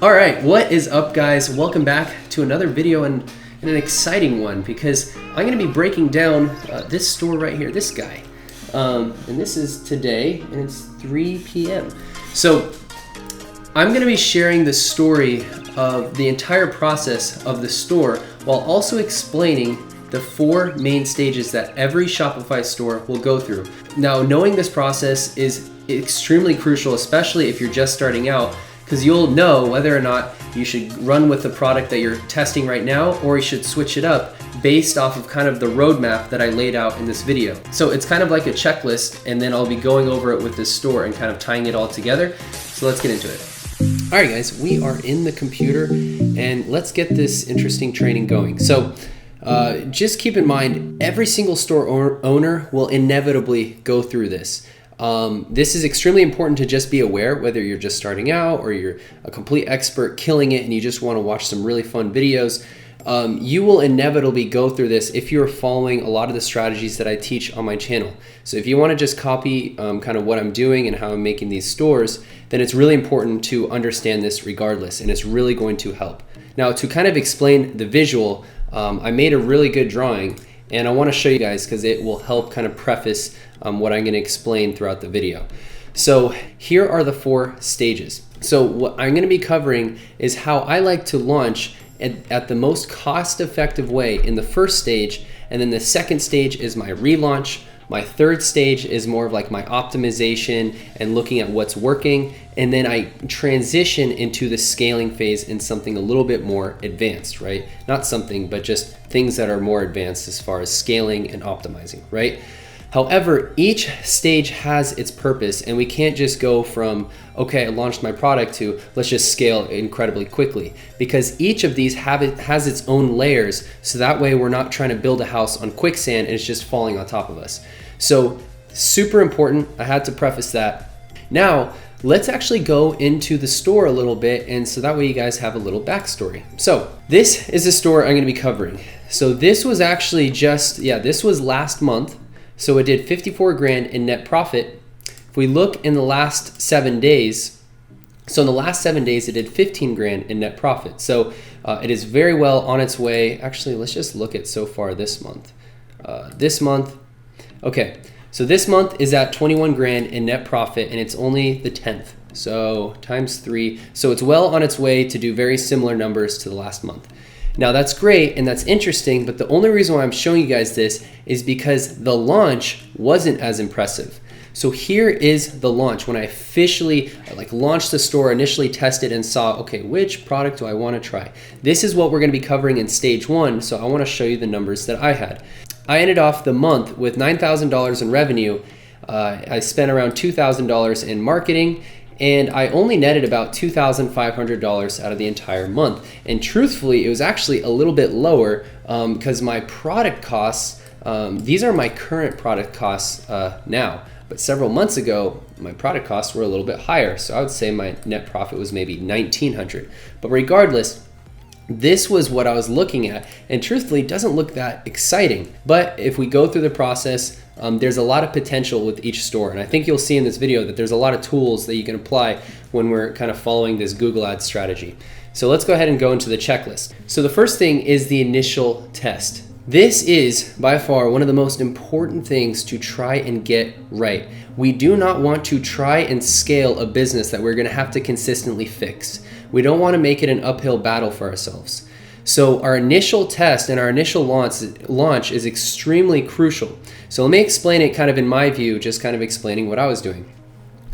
All right, what is up, guys? Welcome back to another video and an exciting one, because I'm going to be breaking down this store right here, this guy. And this is today, and it's 3 p.m. So I'm going to be sharing the story of the entire process of the store while also explaining the 4 main stages that every Shopify store will go through. Now, knowing this process is extremely crucial, especially if you're just starting out, because you'll know whether or not you should run with the product that you're testing right now, or you should switch it up based off of kind of the roadmap that I laid out in this video. So it's kind of like a checklist, and then I'll be going over it with this store and kind of tying it all together. So let's get into it. All right, guys, we are in the computer, and let's get this interesting training going. So just keep in mind, every single store owner will inevitably go through this. This is extremely important to just be aware, whether you're just starting out or you're a complete expert killing it and you just want to watch some really fun videos. You will inevitably go through this if you're following a lot of the strategies that I teach on my channel. So if you want to just copy kind of what I'm doing and how I'm making these stores, then it's really important to understand this regardless, and it's really going to help. Now, to kind of explain the visual, I made a really good drawing, and I want to show you guys because it will help kind of preface what I'm going to explain throughout the video. So here are the 4 stages. So what I'm going to be covering is how I like to launch at the most cost-effective way in the first stage, and then the second stage is my relaunch. My third stage is more of like my optimization and looking at what's working, and then I transition into the scaling phase in something a little bit more advanced, right? Not something, but just things that are more advanced as far as scaling and optimizing, right? However, each stage has its purpose, and we can't just go from, okay, I launched my product, to let's just scale incredibly quickly, because each of these has its own layers, so that way we're not trying to build a house on quicksand and it's just falling on top of us. So super important, I had to preface that. Now, let's actually go into the store a little bit, and so that way you guys have a little backstory. So this is the store I'm gonna be covering. So this was actually this was last month. So it did 54 grand in net profit. If we look in the last 7 days, so in the last 7 days, it did 15 grand in net profit. So it is very well on its way. Actually, let's just look at so far this month. Okay, so this month is at 21 grand in net profit, and it's only the 10th. So times 3. So it's well on its way to do very similar numbers to the last month. Now that's great and that's interesting, but the only reason why I'm showing you guys this is because the launch wasn't as impressive. So here is the launch when I officially launched the store, initially tested and saw, okay, which product do I want to try? This is what we're going to be covering in stage 1, so I want to show you the numbers that I had. I ended off the month with $9,000 in revenue. I spent around $2,000 in marketing, and I only netted about $2,500 out of the entire month. And truthfully, it was actually a little bit lower because my product costs, these are my current product costs now, but several months ago, my product costs were a little bit higher. So I would say my net profit was maybe $1,900. But regardless, this was what I was looking at, and truthfully, it doesn't look that exciting. But if we go through the process, there's a lot of potential with each store. And I think you'll see in this video that there's a lot of tools that you can apply when we're kind of following this Google Ads strategy. So let's go ahead and go into the checklist. So the first thing is the initial test. This is by far one of the most important things to try and get right. We do not want to try and scale a business that we're going to have to consistently fix. We don't want to make it an uphill battle for ourselves. So our initial test and our initial launch is extremely crucial. So let me explain it kind of in my view, just kind of explaining what I was doing.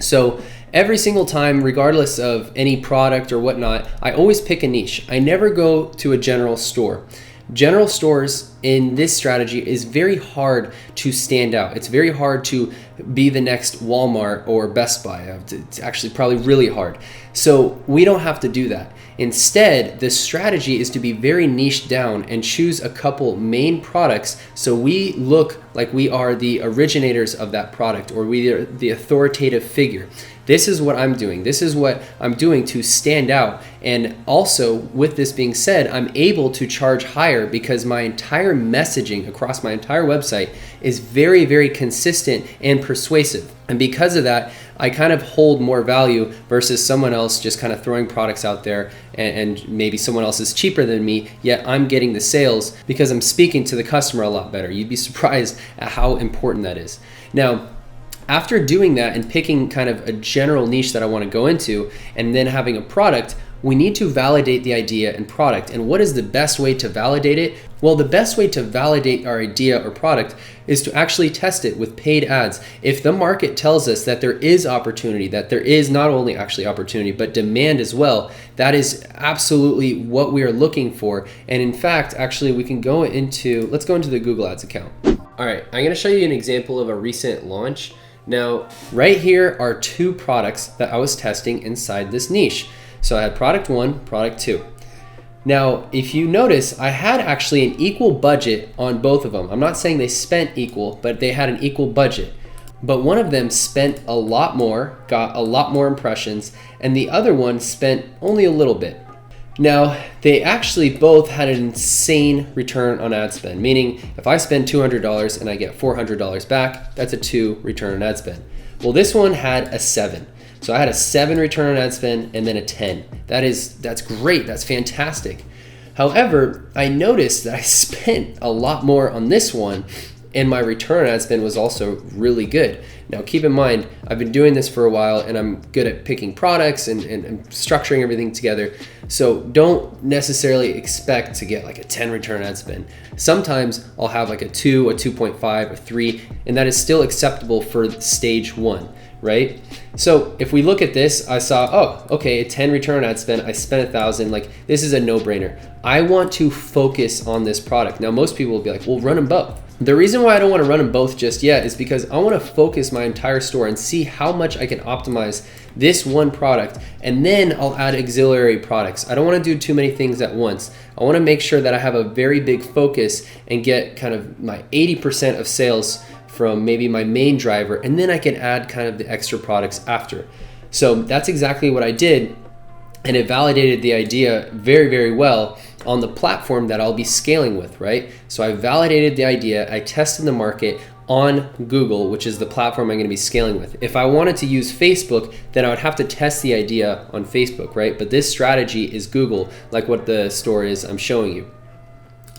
So every single time, regardless of any product or whatnot, I always pick a niche. I never go to a general store. General stores in this strategy is very hard to stand out. It's very hard to be the next Walmart or Best Buy. It's actually probably really hard. So we don't have to do that. Instead, the strategy is to be very niche down and choose a couple main products so we look like we are the originators of that product, or we are the authoritative figure. This is what I'm doing. This is what I'm doing to stand out. And also, with this being said, I'm able to charge higher because my entire messaging across my entire website is very, very consistent and persuasive. And because of that, I kind of hold more value versus someone else just kind of throwing products out there, and maybe someone else is cheaper than me, yet I'm getting the sales because I'm speaking to the customer a lot better. You'd be surprised at how important that is. Now, after doing that and picking kind of a general niche that I want to go into, and then having a product, we need to validate the idea and product. And what is the best way to validate it? Well, the best way to validate our idea or product is to actually test it with paid ads. If the market tells us that there is opportunity, that there is not only actually opportunity, but demand as well, that is absolutely what we are looking for. And in fact, actually let's go into the Google Ads account. All right, I'm gonna show you an example of a recent launch. Now, right here are two products that I was testing inside this niche. So I had product 1, product 2. Now, if you notice, I had actually an equal budget on both of them. I'm not saying they spent equal, but they had an equal budget. But one of them spent a lot more, got a lot more impressions, and the other one spent only a little bit. Now, they actually both had an insane return on ad spend, meaning if I spend $200 and I get $400 back, that's a 2 return on ad spend. Well, this one had a 7. So I had a 7 return on ad spend and then a 10. That's great, that's fantastic. However, I noticed that I spent a lot more on this one, and my return on ad spend was also really good. Now keep in mind, I've been doing this for a while and I'm good at picking products and structuring everything together. So don't necessarily expect to get like a 10 return on ad spend. Sometimes I'll have like a 2, a 2.5, a 3, and that is still acceptable for stage 1, right? So if we look at this, I saw, oh, okay, a 10 return on ad spend, I spent $1,000, like this is a no-brainer. I want to focus on this product. Now most people will be like, well, run them both. The reason why I don't want to run them both just yet is because I want to focus my entire store and see how much I can optimize this one product, and then I'll add auxiliary products. I don't want to do too many things at once. I want to make sure that I have a very big focus and get kind of my 80% of sales from maybe my main driver, and then I can add kind of the extra products after. So that's exactly what I did, and it validated the idea very, very well on the platform that I'll be scaling with, right? So I validated the idea, I tested the market on Google, which is the platform I'm gonna be scaling with. If I wanted to use Facebook, then I would have to test the idea on Facebook, right? But this strategy is Google, like what the store is I'm showing you.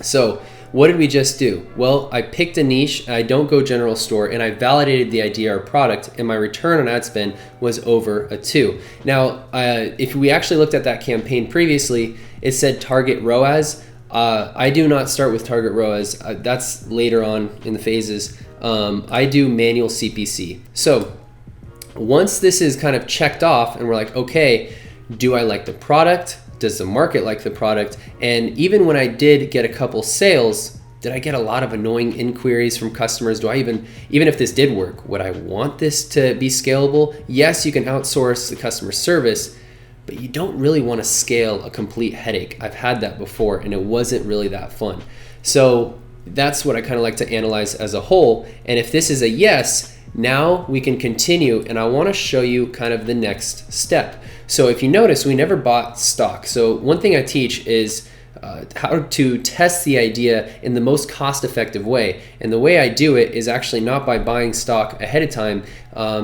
So what did we just do? Well, I picked a niche, I don't go general store, and I validated the idea or product, and my return on ad spend was over a 2. Now, if we actually looked at that campaign previously, it said target ROAS. I do not start with target ROAS. That's later on in the phases. I do manual CPC. So once this is kind of checked off and we're like, okay, do I like the product? Does the market like the product? And even when I did get a couple sales, did I get a lot of annoying inquiries from customers? Do I even if this did work, would I want this to be scalable? Yes, you can outsource the customer service, but you don't really want to scale a complete headache. I've had that before and it wasn't really that fun. So that's what I kind of like to analyze as a whole. And if this is a yes, now we can continue, and I want to show you kind of the next step. So if you notice, we never bought stock. So one thing I teach is how to test the idea in the most cost-effective way. And the way I do it is actually not by buying stock ahead of time.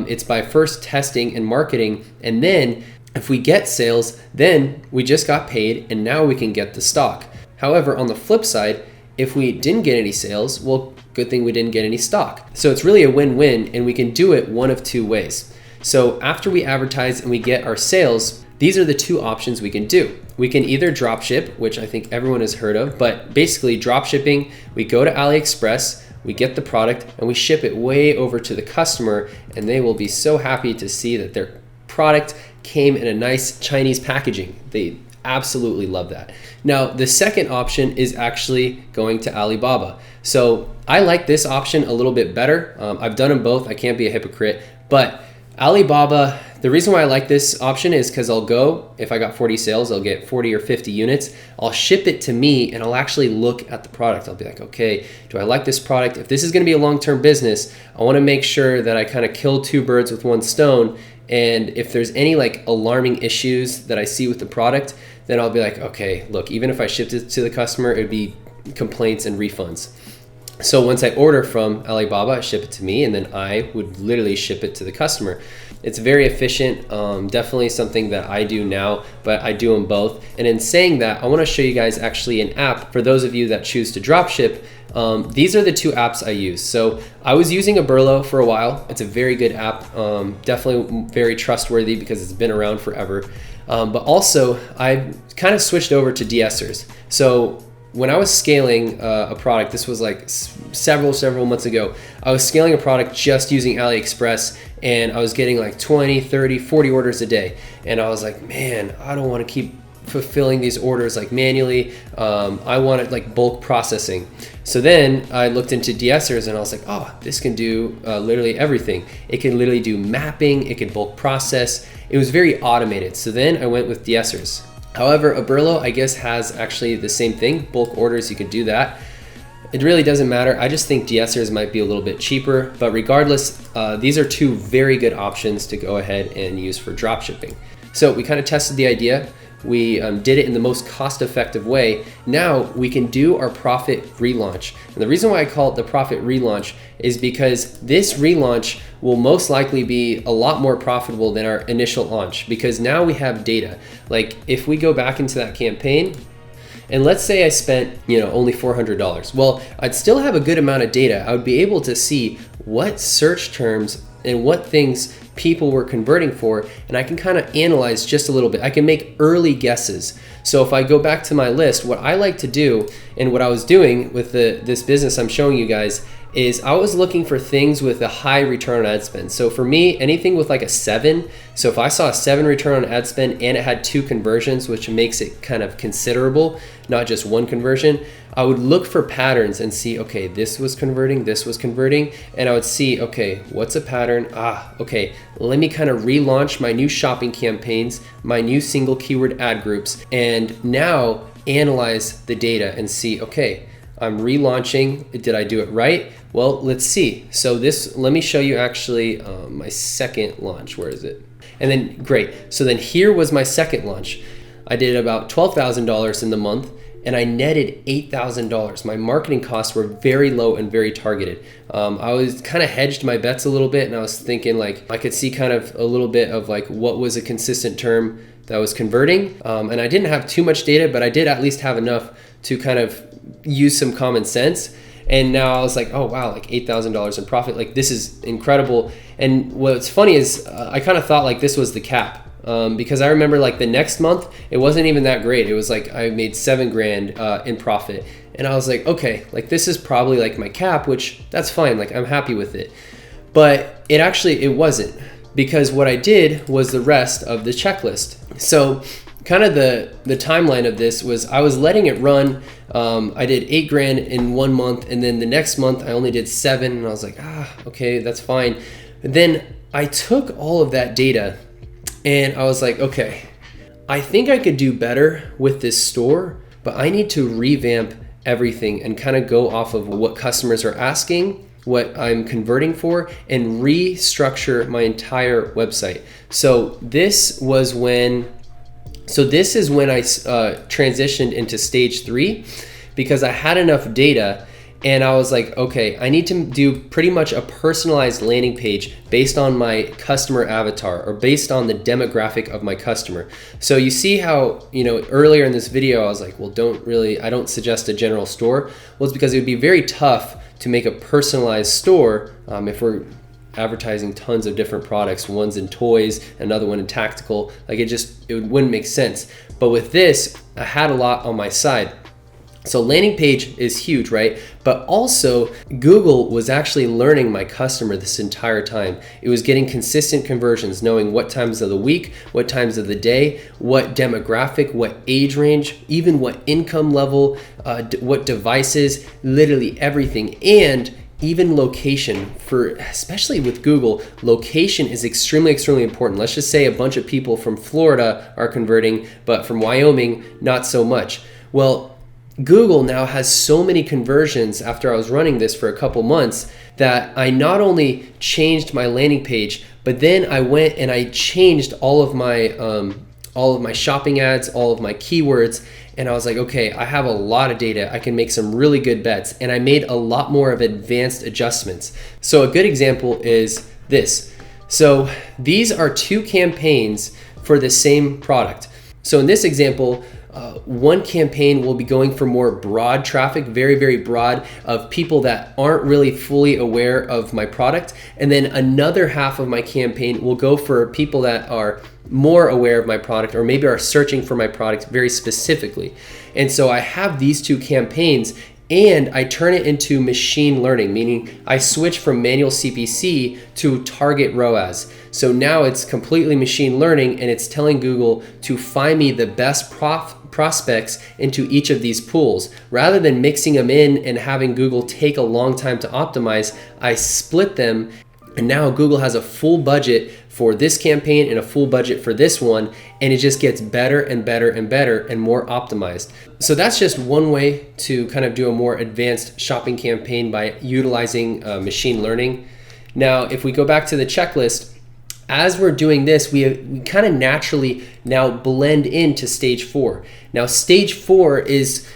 It's by first testing and marketing, and then if we get sales, then we just got paid and now we can get the stock. However, on the flip side, if we didn't get any sales, well, good thing we didn't get any stock. So it's really a win-win, and we can do it one of two ways. So after we advertise and we get our sales, these are the two options we can do. We can either drop ship, which I think everyone has heard of, but basically drop shipping, we go to AliExpress, we get the product, and we ship it way over to the customer, and they will be so happy to see that their product came in a nice Chinese packaging. They absolutely love that. Now, the second option is actually going to Alibaba. So I like this option a little bit better. I've done them both. I can't be a hypocrite, but Alibaba, the reason why I like this option is because I'll go, if I got 40 sales, I'll get 40 or 50 units. I'll ship it to me and I'll actually look at the product. I'll be like, okay, do I like this product? If this is gonna be a long-term business, I wanna make sure that I kind of kill two birds with one stone. And if there's any like alarming issues that I see with the product, then I'll be like, okay, look, even if I shipped it to the customer, it'd be complaints and refunds. So once I order from Alibaba, I ship it to me, and then I would literally ship it to the customer. It's very efficient, definitely something that I do now, but I do them both. And in saying that, I wanna show you guys actually an app for those of you that choose to dropship. These are the two apps I use. So I was using Aberlo for a while. It's a very good app, definitely very trustworthy because it's been around forever. But also I kind of switched over to de-essers. So when I was scaling a product, this was like several months ago, I was scaling a product just using AliExpress, and I was getting like 20, 30, 40 orders a day. And I was like, man, I don't want to keep fulfilling these orders like manually. I wanted like bulk processing. So then I looked into de-essers and I was like, oh, this can do literally everything. It can literally do mapping, it can bulk process. It was very automated. So then I went with de-essers. However, Aberlo, I guess, has actually the same thing, bulk orders, you can do that. It really doesn't matter. I just think de-essers might be a little bit cheaper, but regardless, these are two very good options to go ahead and use for dropshipping. So we kind of tested the idea. We did it in the most cost-effective way. Now we can do our profit relaunch. And the reason why I call it the profit relaunch is because this relaunch will most likely be a lot more profitable than our initial launch, because now we have data. Like if we go back into that campaign, and let's say I spent, only $400. Well, I'd still have a good amount of data. I would be able to see what search terms and what things people were converting for, and I can kind of analyze just a little bit. I can make early guesses. So if I go back to my list, what I like to do, and what I was doing with this business I'm showing you guys, is I was looking for things with a high return on ad spend. So for me, anything with like a 7, so if I saw a 7 return on ad spend and it had 2 conversions, which makes it kind of considerable, not just 1 conversion, I would look for patterns and see, okay, this was converting, and I would see, okay, what's a pattern? Okay, let me kind of relaunch my new shopping campaigns, my new single keyword ad groups, and now analyze the data and see, okay, I'm relaunching. Did I do it right? Well, let's see. So let me show you actually my second launch. Where is it? And then great. So then here was my second launch. I did about $12,000 in the month, and I netted $8,000. My marketing costs were very low and very targeted. I was kind of hedged my bets a little bit, and I was thinking like I could see kind of a little bit of like what was a consistent term that was converting. And I didn't have too much data, but I did at least have enough to kind of use some common sense. And now I was like, oh wow, like $8,000 in profit, like this is incredible. And what's funny is I kind of thought like this was the cap, because I remember like the next month it wasn't even that great. It was like I made $7,000 in profit, and I was like, okay, like this is probably like my cap, which that's fine, like I'm happy with it. But it wasn't, because what I did was the rest of the checklist. So kind of the timeline of this was I was letting it run. I did $8,000 in 1 month, and then the next month I only did 7, and I was like, okay, that's fine. And then I took all of that data and I was like, okay, I think I could do better with this store, but I need to revamp everything and kind of go off of what customers are asking, what I'm converting for, and restructure my entire website. So this is when I transitioned into stage 3, because I had enough data, and I was like, okay, I need to do pretty much a personalized landing page based on my customer avatar, or based on the demographic of my customer. So you see how, earlier in this video, I was like, well, I don't suggest a general store. Well, it's because it would be very tough to make a personalized store if we're advertising tons of different products. One's in toys, another one in tactical. Like it wouldn't make sense. But with this, I had a lot on my side. So landing page is huge, right? But also Google was actually learning my customer this entire time. It was getting consistent conversions, knowing what times of the week, what times of the day, what demographic, what age range, even what income level, what devices, literally everything. And even location, especially with Google, location is extremely important. Let's just say a bunch of people from Florida are converting, but from Wyoming, not so much. Well, Google now has so many conversions after I was running this for a couple months that I not only changed my landing page, but then I went and I changed all of my shopping ads, all of my keywords, and I was like, okay, I have a lot of data. I can make some really good bets, and I made a lot more of advanced adjustments. So a good example is this. So these are 2 campaigns for the same product. So in this example, one campaign will be going for more broad traffic, very, very broad, of people that aren't really fully aware of my product. And then another half of my campaign will go for people that are more aware of my product, or maybe are searching for my product very specifically. And so I have these 2 campaigns, and I turn it into machine learning, meaning I switch from manual CPC to target ROAS. So now it's completely machine learning, and it's telling Google to find me the best prospects into each of these pools. Rather than mixing them in and having Google take a long time to optimize, I split them, and now Google has a full budget for this campaign and a full budget for this one, and it just gets better and better and better and more optimized. So that's just one way to kind of do a more advanced shopping campaign by utilizing machine learning. Now, if we go back to the checklist, as we're doing this, we kind of naturally now blend into stage 4. Now, stage 4 is,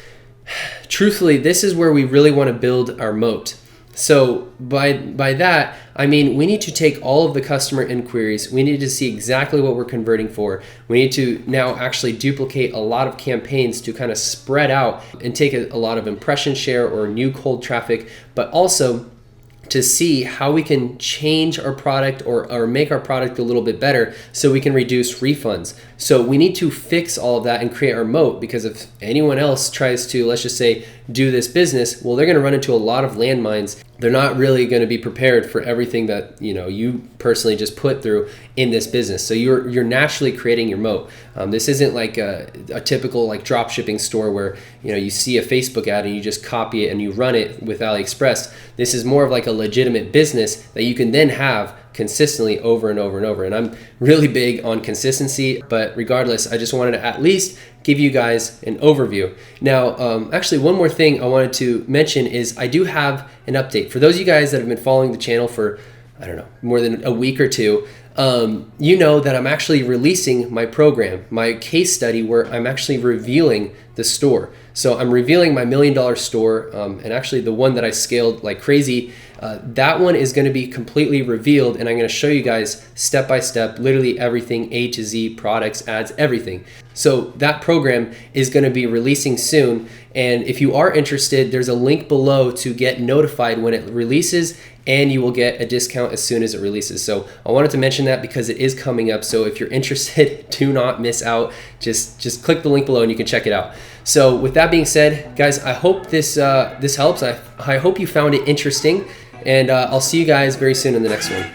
truthfully, this is where we really want to build our moat. So by that, I mean, we need to take all of the customer inquiries. We need to see exactly what we're converting for. We need to now actually duplicate a lot of campaigns to kind of spread out and take a lot of impression share or new cold traffic, but also to see how we can change our product or make our product a little bit better so we can reduce refunds. So we need to fix all of that and create our moat, because if anyone else tries to, let's just say, do this business, well, they're going to run into a lot of landmines. They're not really going to be prepared for everything that you personally just put through in this business. So you're naturally creating your moat. This isn't like a typical like drop shipping store where you see a Facebook ad and you just copy it and you run it with AliExpress. This is more of like a legitimate business that you can then have consistently over and over and over. And I'm really big on consistency, but regardless, I just wanted to at least give you guys an overview. Now, actually, one more thing I wanted to mention is I do have an update. For those of you guys that have been following the channel for, I don't know, more than a week or two, you know that I'm actually releasing my program, my case study, where I'm actually revealing the store. So I'm revealing my $1 million store, and actually the one that I scaled like crazy, that one is going to be completely revealed, and I'm going to show you guys step by step, literally everything, A to Z, products, ads, everything. So that program is going to be releasing soon, and if you are interested, there's a link below to get notified when it releases, and you will get a discount as soon as it releases. So I wanted to mention that because it is coming up. So if you're interested, do not miss out. Just click the link below and you can check it out. So with that being said, guys, I hope this helps. I hope you found it interesting, and I'll see you guys very soon in the next one.